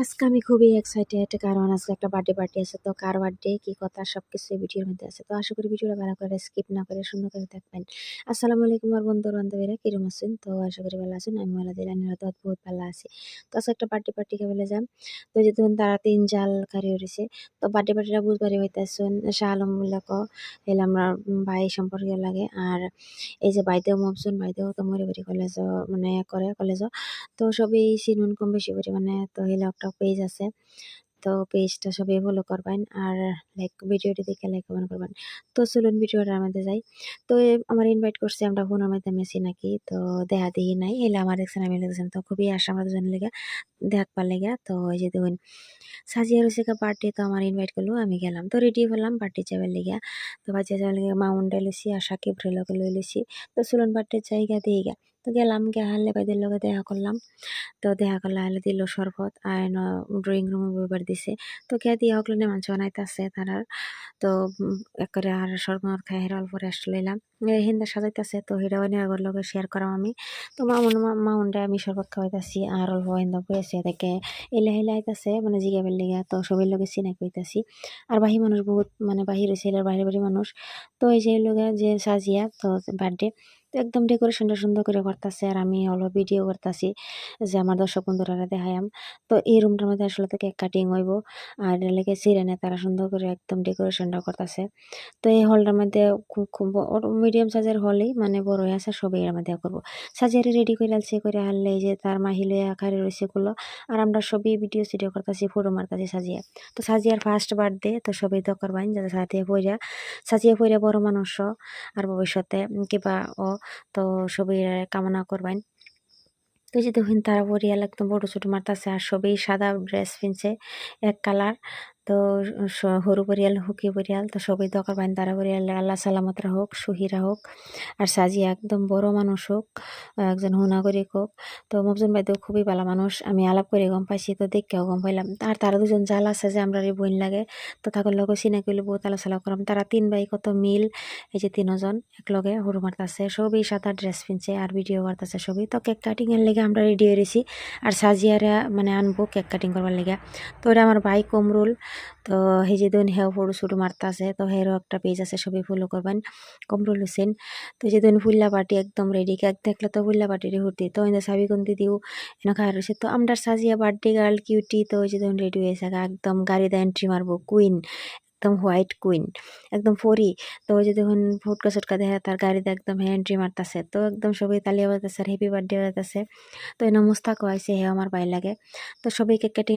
আজকে আমি খুবই এক্সাইটেড কারণ আজকে একটা বার্থডে পার্টি আছে। তো কার বার্থডে, কি কথা সবকিছু এই ভিডিওর মধ্যে আছে। তো আশা করি ভিডিওটা ভালো করে স্কিপ না করে সুন্দর করে দেখবেন। আসসালামু আলাইকুম আমার বন্ধু-বান্ধবীরা কিরম আছেন? তো আশা করি ভালো আছেন। আমি আল্লাহ দিলে আল্লাহর রহমতে বহুত ভালো আছি। তো আজকে একটা বার্থডে পার্টি খাইতে যাম। তো যেহেতু তারা ৩ জাল কারি হইছে। তো বার্থডে পার্টিটা বুঝবারই হইতাছেন শাহ আলম মূল্যক হইলে আমরা ভাই সম্পর্কে লাগে। আর এই যে বাইদেও মহসিন বাইদেও তো মরিবাড়ি কলেজ মানে করে কলেজ। তো সবই চিনুন কম বেশি পরিমাণে। তো হইলে একটা পেজ আছে। তো পেজটা সবাই ফলো করবেন আর লাইক ভিডিওটি দেখে লাইক কমেন্ট করবেন। তো চলুন ভিডিওটার মধ্যে যাই। তো আমার ইনভাইট করছে আমরা ফোনের মাধ্যমে চিনাকি। তো দেখা দেখি নাই এলে আমার দেখছেন আমি দেখছেন তো খুবই আশা আমরা দুজনের লেগে দেখবার লেগে। তো ওই যে দেখুন সাজিয়া রয়েছে বার্থডে তো আমার ইনভাইট করলো আমি গেলাম। তো রেডি হলাম বার্থডে যাবার লেগে। তো বাচ্চা যাওয়ার লেগে মাউন্টে লইছি আর সাকিব রেলকে লই লইছি। তো চলুন বার্থডে জায়গা দিয়ে গা। তো গেলাম গিয়ে হারলে ভাইদের লগে দেখা করলাম। তো দেখা করলে আইলে দিল শরবত আর ড্রয়িং রুমে বইবার দিছে। তো কে দিয়া হকলে নেমান বানাইতাছে তারার। তো একবারে আর শরবত খাই হেরা অল্প রেস্ট লইলাম। হিন্দা সাজাইতাছে তো হিরা আগর লগে শেয়ার করাম আমি। তো মাউন্ডে আমি শরবত খাওয়াইতাছি আর অল্প হিন্দা বইয়াছে দেখে এলে হেলে আইতাছে মানে জিগাবের লেগে। তো সবের লগে চিনাকি হইতাছি। আর বাহি মানুষ বহুত মানে বাহির হইছে এলার বাইরে বাড়ি মানুষ। তো এই যে লগে যে সাজিয়া তো বার্থডে তো একদম ডেকোরেশনটা সুন্দর করে করতেছে আর আমি হলো ভিডিও করতেছি যে আমার দর্শক বন্ধুরা দেখায়াম। তো এই রুমটার মধ্যে আসলে তো কেক কাটিং হইব আর লেগে সিরেনে তারা সুন্দর করে একদম ডেকোরেশনটা করতেছে। তো এই হলটার মধ্যে খুব মিডিয়াম সাইজের হলেই মানে বড় হয়ে আছে সবই এর মধ্যে করবো সাজিয়ারে রেডি করে আলছে করে হারলে এই যে তার মাহিলে আকারে রয়েছে গুলো আর আমরা সবই ভিডিও সিডিও করতেছি ফটো মারতাছি সাজিয়া। তো সাজিয়ার ফার্স্ট বার্থডে তো সবই তো করবাইন যাতে সাজিয়া পইরা বড় মানুষ আর ভবিষ্যতে কিবা ও তো সবই কামনা করবেন। তো এই যে দেখুন তারা পরিয়াল একদম বড় ছোট মারতাছে আর সবই সাদা ড্রেস পিনছে এক কালার। তো হরু পরিয়াল হুকি পরিয়াল তো সবই দরকার বাইন তারা পরিয়াল আল্লাহ সালামতরা হোক সুহিরা হোক আর সাজিয়া একদম বড় মানুষ হোক একজন হুনাগরিক হোক। তো মফজুন ভাইদেও খুবই ভালো মানুষ আমি আলাপ করে গম পাইছি তো দেখেও গম পাইলাম আর তারা দুজন জাল আছে যে আমরা বোন লাগে। তো তাদের লগে চিনাকি হইলে বহুত আলোচনা করলাম তারা 3 ভাই কত মিল। এই যে 3জন একলগে হরু মারতাছে সবই সাদা ড্রেস পিনছে আর ভিডিও করতেছে সবই। তো কেক কাটিং এর লেগে আমরা রেডি হয়ে রয়েছি আর সাজিয়ারা মানে আনবো কেক কাটিং করবার লেগে। তো ওটা আমার ভাই কমরুল। তো এই যে দিন হেও ফটো শুটু মারতাছে তো হেরও একটা পেজ আছে সবই ফলো করবেন কমরুল হোসেন। তো এই যে দিন ফুল্লা পার্টি একদম রেডি কেক দেখলে তো ফুল্লা পার্টি হুর্তি তো সাবিগন্তি দিও এনে খাওয়া রয়েছে। তো আমরা সাজিয়া বার্থডে গার্ল কিউটি তো ওই যে দিন রেডি হয়েছে একদম গাড়িতে এন্ট্রি মারবো কুইন একদম হোয়াইট কুইন একদম ফরি। তো ওই যে দেখুন ফুটকা সুটকা দেখা তার গাড়িতে একদম এন্ট্রি মারতাছে তো একদম সবাই তালিয়া বাজতেছে আর হ্যাপি বার্থডে বাজতেছে। তো এনে মুস্তাকও আইছে হে আমার ভাই লাগে। তো সবাই কেক কেটে